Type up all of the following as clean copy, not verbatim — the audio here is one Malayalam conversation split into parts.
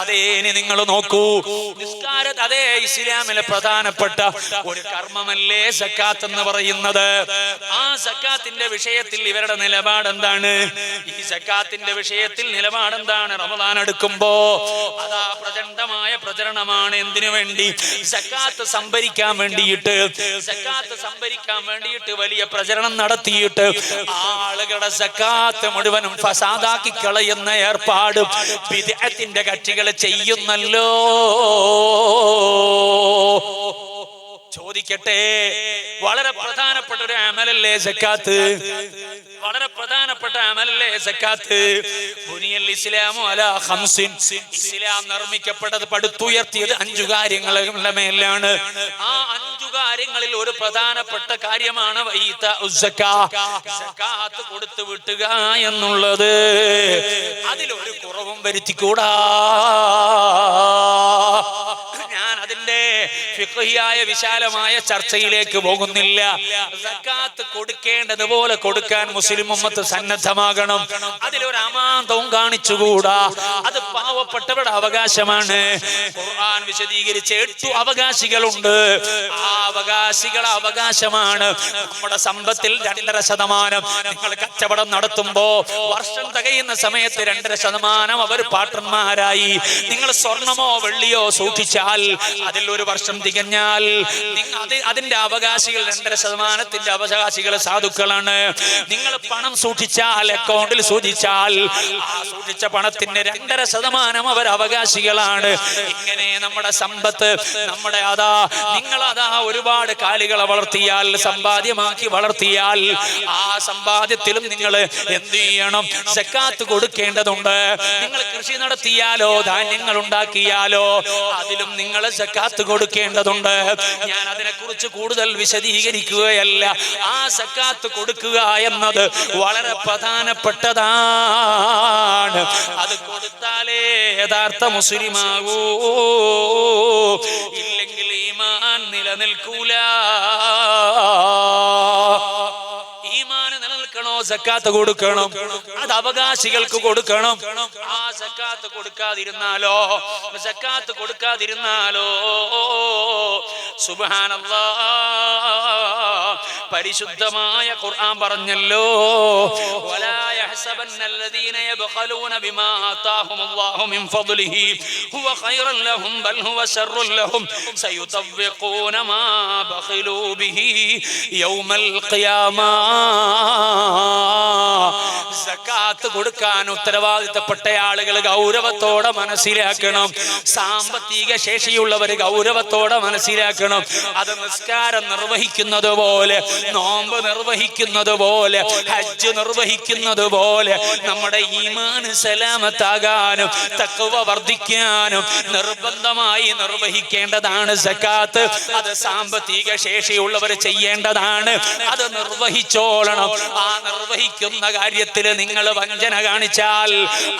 അതേ നിങ്ങൾ നോക്കൂ, അതേ ഇസ്ലാമിലെ പ്രധാനപ്പെട്ട ഒരു കർമ്മമല്ലേ സക്കാത്ത് എന്ന് പറയുന്നത്. ആ സക്കാത്തിന്റെ വിഷയത്തിൽ ഇവരുടെ നിലപാട് എന്താണ്? ഈ സക്കാത്തിന്റെ വിഷയത്തിൽ നിലപാട് എന്താണ്? റമദാൻ എടുക്കുമ്പോ അതാ പ്രചണ്ഡമായ പ്രചരണമാണ്. എന്തിനു വേണ്ടി? സക്കാത്ത് സംഭരിക്കാൻ വേണ്ടിയിട്ട്, സക്കാത്ത് സംഭരിക്കാൻ വേണ്ടിയിട്ട് വലിയ പ്രചരണം നടത്തിയിട്ട് ആളുകളുടെ സക്കാത്ത് മുഴുവനും ഫസാദാക്കി കളയുന്ന ഏർപ്പാടും ബിദ്അത്തിന്റെ കക്ഷികൾ ചെയ്യുന്നല്ലോ. ചോദിക്കട്ടെ, വളരെ പ്രധാനപ്പെട്ട ഒരു അമലല്ലേ സക്കാത്ത്? വളരെ പ്രധാനപ്പെട്ട അമലല്ലേ സക്കാത്ത്? ബുനിയൽ ഇസ്ലാമു അലാ ഖംസിൻ, ഇസ്ലാം നിർമ്മിക്കപ്പെട്ടത്, പടുത്തുയർത്തിയത് 5 കാര്യങ്ങളുടെ മേലാണ്. ആ 5 കാര്യങ്ങളിൽ ഒരു പ്രധാനപ്പെട്ട കാര്യമാണ് സക്കാത്ത് കൊടുത്തു വിട്ടുക എന്നുള്ളത്. അതിലൊരു കുറവും വരുത്തിക്കൂടാ. ഞാൻ അതിന്റെ ഫിഖ്ഹിയായ വിശാലമായ ചർച്ചയിലേക്ക് പോകുന്നില്ല. സക്കാത്ത് കൊടുക്കേണ്ടതുപോലെ കൊടുക്കാൻ മുസ്ലിം ഉമ്മത്ത് സന്നദ്ധമാകണം. അതിലൊരു അമാന്തവും കാണിച്ചുകൂടാ. അത് പാവപ്പെട്ടവരുടെ അവകാശമാണ്. ഖുർആൻ വിശദീകരിച്ച് 8 അവകാശികളുണ്ട്. ആ അവകാശികളുടെ അവകാശമാണ്. നമ്മുടെ സമ്പത്തിൽ 2.5%, നിങ്ങൾ കച്ചവടം നടത്തുമ്പോ വർഷം തികയുന്ന സമയത്ത് 2.5% അവർ പാർട്ട്ണർമാരായി. നിങ്ങൾ സ്വർണമോ വെള്ളിയോ സൂക്ഷിച്ചാൽ അതിൽ ഒരു വർഷം തികഞ്ഞാൽ അതിന്റെ അവകാശികൾ 2.5%ത്തിന്റെ അവകാശികൾ സാധുക്കളാണ്. നിങ്ങൾ പണം സൂക്ഷിച്ചാൽ, അക്കൗണ്ടിൽ സൂക്ഷിച്ചാൽ, ആ സൂക്ഷിച്ച പണത്തിന്റെ 2.5% അവർ അവകാശികളാണ്. ഇങ്ങനെ നമ്മുടെ സമ്പത്ത്, നമ്മുടെ നിങ്ങൾ ഒരുപാട് കാലികളെ വളർത്തിയാൽ, സമ്പാദ്യമാക്കി വളർത്തിയാൽ, ആ സമ്പാദ്യത്തിലും നിങ്ങൾ എന്ത് ചെയ്യണം? സക്കാത്ത് കൊടുക്കേണ്ടതുണ്ട്. നിങ്ങൾ കൃഷി നടത്തിയാലോ ധാന്യങ്ങൾ ഉണ്ടാക്കിയാലോ അതിലും നിങ്ങൾ സക്കാത്ത് കൊടുക്കേണ്ടതുണ്ട്. ഞാൻ അതിനെക്കുറിച്ച് കൂടുതൽ വിശദീകരിക്കുകയല്ല. ആ സക്കാത്ത് കൊടുക്കുക എന്നത് വളരെ പ്രധാനപ്പെട്ടതാണ്. അത് കൊടുത്താലേ യഥാർത്ഥ മുസ്ലിമാകൂ. ഇല്ലെങ്കിൽ ഈമാൻ നിലനിൽക്കൂല. ഈമാൻ നിലനിൽക്കണോ? സക്കാത്ത് കൊടുക്കണം. അത് അവകാശികൾക്ക് കൊടുക്കണം. ആ സക്കാത്ത് കൊടുക്കാതിരുന്നാലോ, സക്കാത്ത് കൊടുക്കാതിരുന്നാലോ സുബ്ഹാനല്ലാഹ്, പരിശുദ്ധമായ ഖുർആൻ പറഞ്ഞല്ലോ, വലാ യഹ്സബന്നല്ലദീന യബ്ഖലൂന ബിമാ ആതാഹുമുല്ലാഹു മിൻ ഫദ്ലിഹി ഹുവ ഖൈറൻ ലഹും ബൽ ഹുവ ശർറുൻ ലഹും സയുതവ്വിഖൂന മാ ബഖിലൂ ബിഹി യൗമൽ ഖിയാമ. സക്കാത്ത് കൊടുക്കാൻ ഉത്തരവാദിത്തപ്പെട്ട ആളുകൾ ഗൗരവത്തോടെ മനസ്സിലാക്കണം. സാമ്പത്തിക ശേഷിയുള്ളവർ ഗൗരവത്തോടെ മനസ്സിലാക്കണം. അത് നിസ്കാരം നിർവഹിക്കുന്നത് പോലെ, നോമ്പ് നിർവഹിക്കുന്നത് പോലെ, ഹജ്ജ് നിർവഹിക്കുന്നത് പോലെ നമ്മുടെ ഈമാൻ സലാമത്താകാനും തഖ്വ വർദ്ധിക്കാനും നിർബന്ധമായി നിർവഹിക്കേണ്ടതാണ് സക്കാത്ത്. അത് സാമ്പത്തിക ശേഷിയുള്ളവർ ചെയ്യേണ്ടതാണ്. അത് നിർവഹിച്ചോളണം. ആ നിർവഹിക്കുന്ന കാര്യത്തിൽ നിങ്ങൾ വഞ്ചന കാണിച്ചാൽ,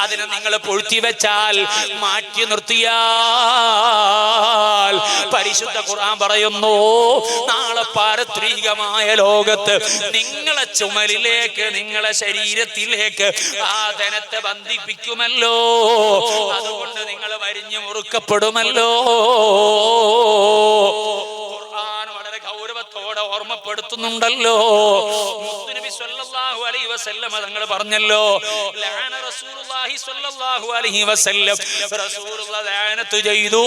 അതിനെ നിങ്ങൾ പൊഴുത്തിവെച്ചാൽ, മാറ്റി നിർത്തിയാൽ, പരിശുദ്ധ ഖുർആൻ പറയുന്നു, നാളെ പാരത്രികമായ ലോകത്ത് നിങ്ങളെ ചുമലിലേക്ക്, നിങ്ങളെ ശരീരത്തിലേക്ക് ആ ധനത്തെ ബന്ധിപ്പിക്കുമല്ലോ. അതുകൊണ്ട് നിങ്ങൾ വരിഞ്ഞു മുറുക്കപ്പെടുമല്ലോ. ഖുർആൻ വളരെ ഗൗരവത്തോടെ ഓർമ്മപ്പെടുത്തുന്നുണ്ടല്ലോ. മുത്തുനബി സ്വല്ലല്ലാഹു അലൈഹി വസല്ലം തങ്ങൾ പറഞ്ഞല്ലോ, ലഅന റസൂലുള്ളാഹി സ്വല്ലല്ലാഹു അലൈഹി വസല്ലം, റസൂലുള്ളാഹി ലഅനത്തു ചെയ്തു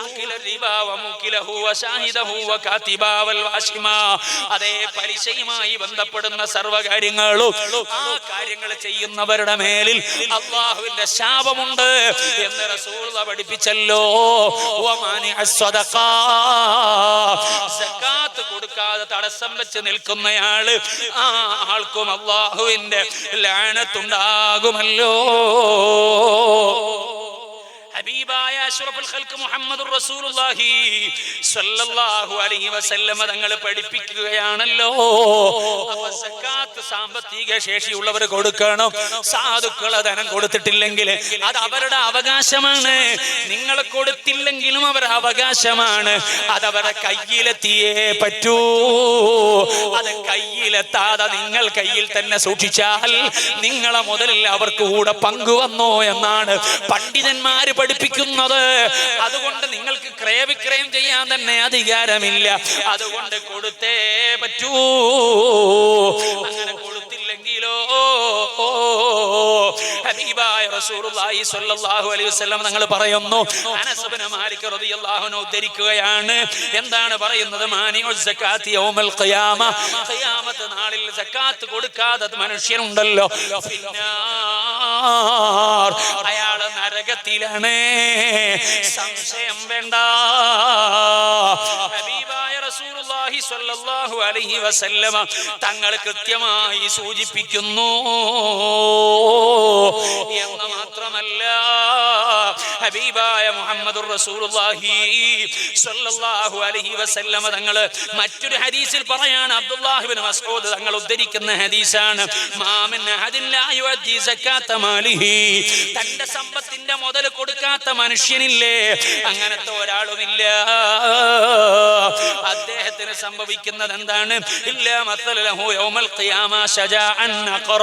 ആകില റിബാ വ മുകിലഹു വ ഷാഹിദഹു വ കാതിബാ വൽ വാശിമാ. അതേ പലിശയുമായി ബന്ധപ്പെടുന്ന സർവ്വകാര്യങ്ങളും ആ കാര്യങ്ങൾ ചെയ്യുന്നവരുടെ മേലിൽ അല്ലാഹുവിന്റെ ശാപമുണ്ട് എന്ന് റസൂലുള്ളാഹി പഠിപ്പിച്ചല്ലോ. വ മാനിഅസ് സദഖാ, സക്കാത്ത് കൊടുക്കാതെ തടസ്സം വെച്ച് നിൽക്കുന്നയാള്, ആ ആൾക്കും അല്ലാഹുവിന്റെ ലഅനത്തുണ്ടാകുമല്ലോ. ഹബീബായ അഷ്റഫുൽ ഖൽഖ് മുഹമ്മദുർ റസൂലുള്ളാഹി സ്വല്ലല്ലാഹു അലൈഹി വസല്ലം തങ്ങൾ പഠിപ്പിക്കുകയാണല്ലോ, അപ്പോൾ സക്കാത്ത് സാമ്പത്തിക ശേഷിയുള്ളവർ കൊടുക്കണം. സാധുക്കളെ ധനം കൊടുത്തിട്ടില്ലെങ്കിൽ അത് അവരുടെ അവകാശമാണ്. നിങ്ങൾ കൊടുത്തില്ലെങ്കിലും അവരുടെ അവകാശമാണ്. അതവരുടെ കയ്യിലെത്തിയേ പറ്റൂ. അത് കയ്യിലെത്താതെ നിങ്ങൾ കയ്യിൽ തന്നെ സൂക്ഷിച്ചാൽ നിങ്ങളെ മുതലിൽ അവർക്ക് കൂടെ പങ്കുവന്നോ എന്നാണ് പണ്ഡിതന്മാര് പഠിപ്പിക്കുന്നത്. അതുകൊണ്ട് നിങ്ങൾക്ക് ക്രയവിക്രയം ചെയ്യാൻ തന്നെ അധികാരമില്ല. അതുകൊണ്ട് കൊടുത്തേ പറ്റൂ. അങ്ങനെ കൊടുത്തില്ലെങ്കിലോ ഹബീബായ റസൂലുള്ളാഹി സ്വല്ലല്ലാഹു അലൈഹി വസല്ലം തങ്ങൾ പറയുന്നു, അനസ് ഇബ്നു മാലിക് റളിയല്ലാഹു അൻഹു ഉദ്ധരിക്കുകയാണ്. എന്താണ് പറയുന്നത്? മാനിഉസ് സകാത്തി യൗമൽ ഖിയാമ, ഖിയാമത്ത് നാളിൽ സകാത്ത് കൊടുക്കാത്ത മനുഷ്യനുണ്ടല്ലോ, ഫിന്നാർ, അയാൾ നരകത്തിലാണ്. സംശയം വേണ്ട. ഹബീബായ റസൂലുള്ളാഹി സ്വല്ലല്ലാഹു അലൈഹി വസല്ലം തങ്ങൾ കൃത്യമായി സൂചിപ്പിക്കുന്നു. എന്ന് മാത്രമല്ല, ഹബീബായ മുഹമ്മദുർ റസൂലുള്ളാഹി സ്വല്ലല്ലാഹു അലൈഹി വസല്ലം തങ്ങൾ മറ്റൊരു ഹദീസിൽ പറയാണ്, അബ്ദുല്ലാഹ് ഇബ്നു മസ്ഊദ് തങ്ങൾ ഉദ്ധരിക്കുന്ന ഹദീസാണ്, മാമിൻ അഹദിൻ ലാ യുഅദ്ദി സകാത്ത മാലിഹി, തന്റെ സമ്പത്തിന്റെ മുതൽ കൊടുക്കാത്ത മനുഷ്യനില്ലേ, അങ്ങനത്തെ ഒരാളുമില്ല. അദ്ദേഹത്തിന് സംഭവിക്കുന്നത് എന്താണ്? ഇല്ലാ മസലഹു യൗമൽ ഖിയാമ ശജാഅൻ ഖറ,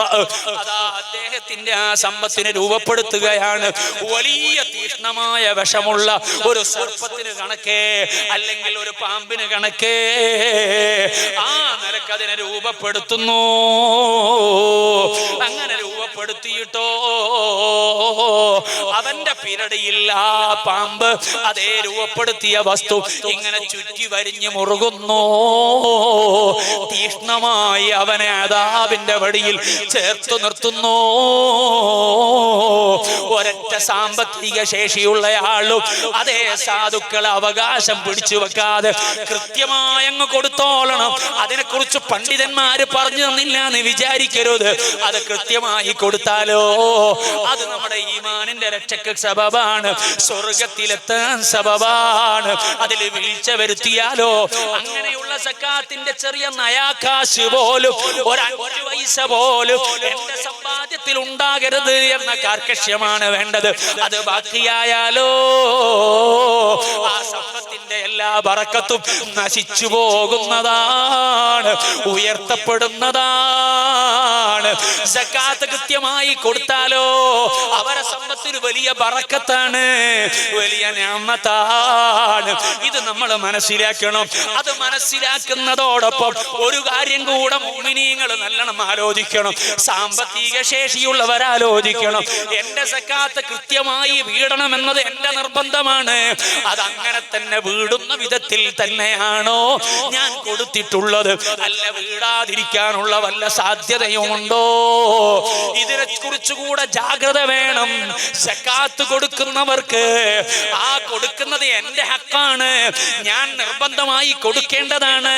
അതാ അദ്ദേഹത്തിന്റെ ആ സമ്പത്തിനെ രൂപപ്പെടുത്തുകയാണ് വലിയ തീക്ഷ്ണമായ വിഷമുള്ള ഒരു സർപ്പത്തിന് കണക്കേ, അല്ലെങ്കിൽ ഒരു പാമ്പിന് കണക്കേ. ആ നിലക്ക് അതിനെ രൂപപ്പെടുത്തുന്നു. അങ്ങനെ രൂപപ്പെടുത്തിയിട്ടോ അവന്റെ പിരടിയിൽ ആ പാമ്പ് അതേ രൂപപ്പെടുത്തിയ വസ്തു ഇങ്ങനെ ചുറ്റി വരിഞ്ഞു മുറുകുന്നു. തീക്ഷ്ണമായി അവനെ അദാബിന്റെ വടിയിൽ ചേർത്തു നിർത്തുന്നു. ഒരൊറ്റ സാമ്പത്തിക ശേഷിയുള്ളയാളും അതേ സാധുക്കളെ അവകാശം പിടിച്ചു വെക്കാതെ കൃത്യമായി അങ്ങ് കൊടുത്തോളണം. അതിനെക്കുറിച്ച് പണ്ഡിതന്മാര് പറഞ്ഞു തന്നില്ല എന്ന് വിചാരിക്കരുത്. അത് കൃത്യമായി കൊടുത്താലോ അത് നമ്മുടെ ഈമാനിന്റെ രക്ഷയ്ക്ക് സബബാണ്, സ്വർഗത്തിലെത്താൻ സബബാണ്. അതിൽ വീഴ്ച വരുത്തിയാലോ അങ്ങനെയുള്ള സക്കാത്തിന്റെ ചെറിയ നയാകാശ് പോലും, ഒരു 5 പൈസ പോലും എന്റെ സമ്പാദ്യത്തിൽ ഉണ്ടാകരുത് എന്ന കാർക്കശ്യമാണ് വേണ്ടത്. അത് ബാക്കിയായാലോ ആ സമ്പത്തിന്റെ എല്ലാ ബറക്കത്തും നശിച്ചു പോകുന്നതാണ്, ഉയർത്തപ്പെടുന്നതാണ്. സക്കാത്ത് കൃത്യമായി കൊടുത്താലോ അവരെ സമ്പത്തിന് വലിയ ബറക്കത്താണ്, വലിയ നിഅമത്താണ്. ഇത് നമ്മൾ മനസ്സിലാക്കണം. അത് മനസ്സിലാക്കുന്നതോടൊപ്പം ഒരു കാര്യം കൂടെ മുഅ്മിനീങ്ങൾ നല്ലോണം ആലോചിക്കണം. സാമ്പത്തിക ശേഷിയുള്ളവർ ആലോചിക്കണം. എന്റെ സക്കാത്ത് കൃത്യമായി വീടണം എന്നത് എന്റെ നിർബന്ധമാണ്. അതങ്ങനെ തന്നെ വീടുന്ന വിധത്തിൽ തന്നെയാണോ ഞാൻ കൊടുത്തിട്ടുള്ളത്? അല്ല വീടാതിരിക്കാനുള്ള വല്ല സാധ്യതയുമുണ്ടോ? ഇതിനെ കുറിച്ചുകൂടെ ജാഗ്രത വേണം. സക്കാത്ത് കൊടുക്കുന്നവർക്ക് ആ കൊടുക്കുന്നത് എന്റെ ഹക്കാണ്, ഞാൻ നിർബന്ധമായി കൊടുക്കേണ്ടതാണ്.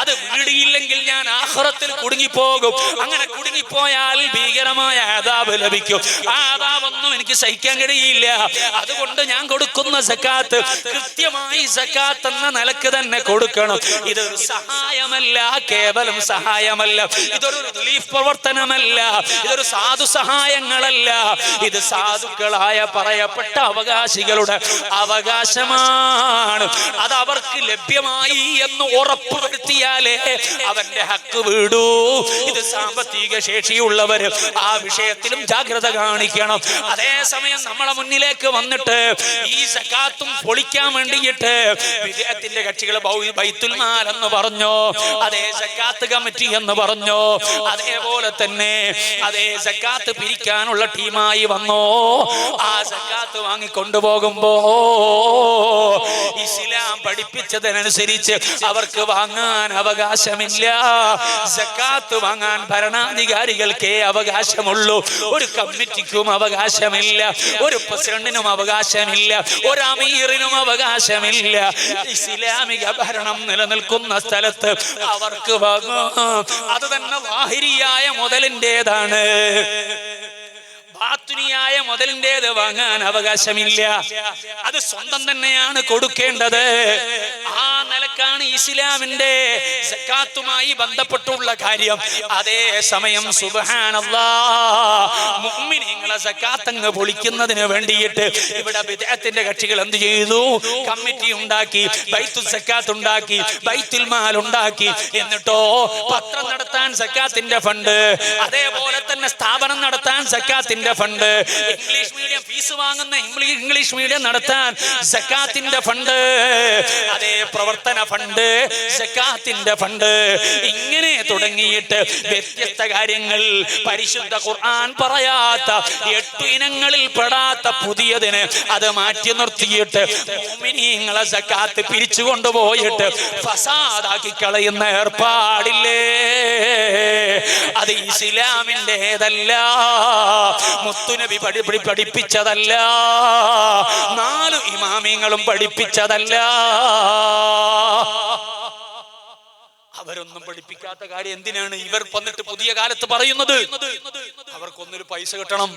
അത് വീടിയില്ലെങ്കിൽ ഞാൻ ആഖിറത്തിൽ കുടുങ്ങിപ്പോകും. അങ്ങനെ കുടുങ്ങിപ്പോയാൽ ഭീകരമായ അദാബ് ലഭിക്കും. ആ അദാബൊന്നും എനിക്ക് സഹിക്കാൻ കഴിയില്ല. അതുകൊണ്ട് ഞാൻ കൊടുക്കുന്ന സക്കാത്ത് കൃത്യമായി സക്കാത്ത് എന്ന നിലക്ക് തന്നെ കൊടുക്കണം. ഇതൊരു സഹായമല്ല, കേവലം സഹായമല്ല. ഇതൊരു റിലീഫ് പ്രവർത്തനമല്ല. ഇതൊരു സാധു സഹായങ്ങളല്ല. ഇത് സാധുക്കളായ പറയപ്പെട്ട അവകാശികളുടെ അവകാശമാണ്. അത് അവർക്ക് ലഭ്യമായി എന്ന് ഉറപ്പ് വരുത്തിയാലേ അവന്റെ ഹക്ക് വീടൂ. ഇത് സാമ്പത്തിക ശേഷിയുള്ളവർ ആ വിഷയത്തിലും ജാഗ്രത കാണിക്കണം. അതേസമയം നമ്മളെ മുന്നിലേക്ക് വന്നിട്ട് ഈ സക്കാത്തും പൊളിക്കാൻ വേണ്ടിയിട്ട് വിദേഹത്തിന്റെ കക്ഷികൾ ബൈത്തുൽ മാൽ എന്ന് പറഞ്ഞു, അതേ സക്കാത്ത് കമ്മിറ്റി എന്ന് പറഞ്ഞു, അതേപോലെ തന്നെ അതേ സക്കാത്ത് പിരിക്കാനുള്ള ടീമായി വന്നു. ആ സക്കാത്ത് വാങ്ങിക്കൊണ്ടുപോകുമ്പോ ഇസ്ലാം പഠിപ്പിച്ചതനുസരിച്ച് അവർക്ക് വാങ്ങാൻ അവകാശമില്ല. സക്കാത്ത് വാങ്ങാൻ ഭരണാധികാരികൾക്കേ അവകാശമുള്ളൂ. ഒരു കമ്മിറ്റിക്കും അവകാശമില്ല, ഒരു പ്രസിഡന്റിനും അവകാശമില്ല, ഒരു അമീറിനും അവകാശമില്ല. ഇസ്ലാമിക ഭരണം നിലനിൽക്കുന്ന സ്ഥലത്ത് അവർക്ക് വാങ്ങാം. അത് തന്നെ ലാഹിരിയായ മുതലിൻ്റെതാണ്. ബാത്തുനിയായ മുതലിൻ്റെത് വാങ്ങാൻ അവകാശമില്ല. അത് സ്വന്തം തന്നെയാണ് കൊടുക്കേണ്ടത്. ആ നിലക്കാണ് ഇസ്ലാമിന്റെ സക്കാത്തുമായി ബന്ധപ്പെട്ടുള്ള കാര്യം. അതേ സമയം സുബ്ഹാനല്ലാഹ് മുഅ്മിനീങ്ങളെ സക്കാത്ത് അങ്ങ് പൊളിക്കുന്നതിന് വേണ്ടിയിട്ട് ഇവിടെ ബിദ്അത്തിന്റെ കക്ഷികൾ എന്ത് ചെയ്തു? കമ്മിറ്റി ഉണ്ടാക്കി, ബൈത്തുൽ സക്കാത്ത് ഉണ്ടാക്കി, ബൈത്തുൽ മാൽ ഉണ്ടാക്കി. എന്നിട്ടോ പത്രം നടത്താൻ സക്കാത്തിന്റെ ഫണ്ട്, അതേപോലെ തന്നെ സ്ഥാപനം നടത്താൻ സക്കാത്തിന്റെ ഫണ്ട്, ഇംഗ്ലീഷ് മീഡിയം ഫീസ് വാങ്ങുന്ന ഇംഗ്ലീഷ് മീഡിയം നടത്താൻ സക്കാത്തിന്റെ ഫണ്ട്, അതേ പ്രവർത്തന ഫണ്ട്, സക്കാത്തിന്റെ ഫണ്ട്, ഇങ്ങനെ തുടങ്ങിയിട്ട് വ്യത്യസ്ത കാര്യങ്ങൾ. പരിശുദ്ധ ഖുർആൻ പറയാത്ത 8 ഇനങ്ങളിൽ പെടാത്ത പുതിയതിന് അത് മാറ്റി നിർത്തിയിട്ട് മുഅ്മിനീങ്ങളെ സക്കാത്ത് പിരിച്ചു കൊണ്ടുപോയിട്ട് ഫസാദാക്കി കളയുന്ന ഏർപ്പാടില്ലേ, അത് ഇസ്ലാമിൻ്റെതല്ല, മുത്തുനബി പഠിപ്പിച്ചതല്ല, 4 ഇമാമിങ്ങളും പഠിപ്പിച്ചതല്ല. അവരൊന്നും പഠിപ്പിക്കാത്ത കാര്യം എന്തിനാണ് ഇവർ വന്നിട്ട് പുതിയ കാലത്ത് പറയുന്നത്? അവർക്കൊന്നൊരു പൈസ കിട്ടണം,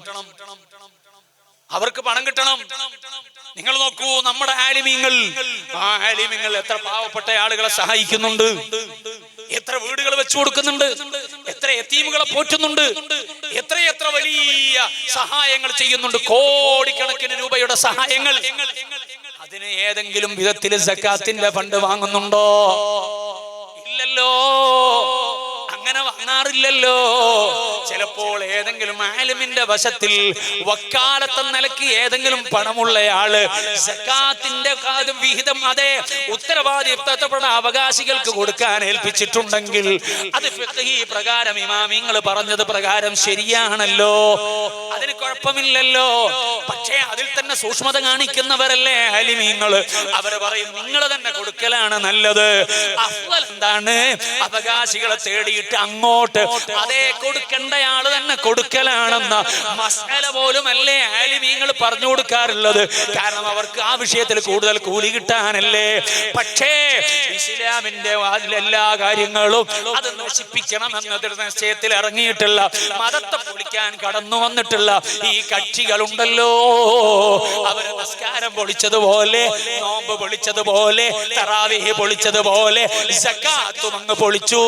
അവർക്ക് പണം കിട്ടണം. നിങ്ങൾ നോക്കൂ, നമ്മുടെ ആലിമീങ്ങൾ, ആ ആലിമീങ്ങൾ എത്ര പാവപ്പെട്ട ആളുകളെ സഹായിക്കുന്നുണ്ട്, എത്ര വീടുകൾ വെച്ചു കൊടുക്കുന്നുണ്ട്, എത്ര യതീമുകളെ പോറ്റുന്നുണ്ട്, എത്ര വലിയ സഹായങ്ങൾ ചെയ്യുന്നുണ്ട്, കോടിക്കണക്കിന് രൂപയുടെ സഹായങ്ങൾ. അതിന് ഏതെങ്കിലും വിധത്തിൽ സക്കാത്തിന്റെ ഫണ്ട് വാങ്ങുന്നുണ്ടോ? ഇല്ലല്ലോ, അങ്ങനെ വാങ്ങാറില്ലല്ലോ. ചിലപ്പോൾ ഏതെങ്കിലും ആലിമിന്റെ വശത്തിൽ വക്കാലത്ത് നിലയ്ക്ക് ഏതെങ്കിലും പണമുള്ളയാള് സക്കാത്തിന്റെ വിഹിതം, അതേ ഉത്തരവാദിത്തപ്പെട്ട അവകാശികൾക്ക് കൊടുക്കാൻ ഏൽപ്പിച്ചിട്ടുണ്ടെങ്കിൽ അത് ഫിഖ്ഹി പ്രകാരം ഇമാമിങ്ങൾ പറഞ്ഞത് പ്രകാരം ശരിയാണല്ലോ, അതിന് കുഴപ്പമില്ലല്ലോ. പക്ഷേ അതിൽ തന്നെ സൂക്ഷ്മത കാണിക്കുന്നവരല്ലേ ആലിമീങ്ങൾ, അവർ പറയും നിങ്ങൾ തന്നെ കൊടുക്കലാണ് നല്ലത്. അഫ്ളൽ എന്താണ്? അവകാശികളെ തേടിയിട്ട് അങ്ങോട്ട് അതേ കൊടുക്കേണ്ടയാള് തന്നെ കൊടുക്കലാണെന്ന മസ്അല പോലും അല്ലേ ആലിമീങ്ങൾ പറഞ്ഞു കൊടുക്കാറുള്ളത്. കാരണം അവർക്ക് ആ വിഷയത്തിൽ കൂടുതൽ കൂലി കിട്ടാനല്ലേ. പക്ഷേ ഇസ്ലാമിന്റെ എല്ലാ കാര്യങ്ങളും അത് നശിപ്പിക്കണമെന്നൊരു നിശ്ചയത്തിൽ ഇറങ്ങിയിട്ടുള്ള, മതത്തെ പൊളിക്കാൻ കടന്നു വന്നിട്ടുള്ള ഈ കക്ഷികളുണ്ടല്ലോ, അവർ നിസ്കാരം പൊളിച്ചതുപോലെ, നോമ്പ് പൊളിച്ചതുപോലെ, തറാവീഹ് പൊളിച്ചതുപോലെ സക്കാത്തും അങ്ങ് പൊളിച്ചു.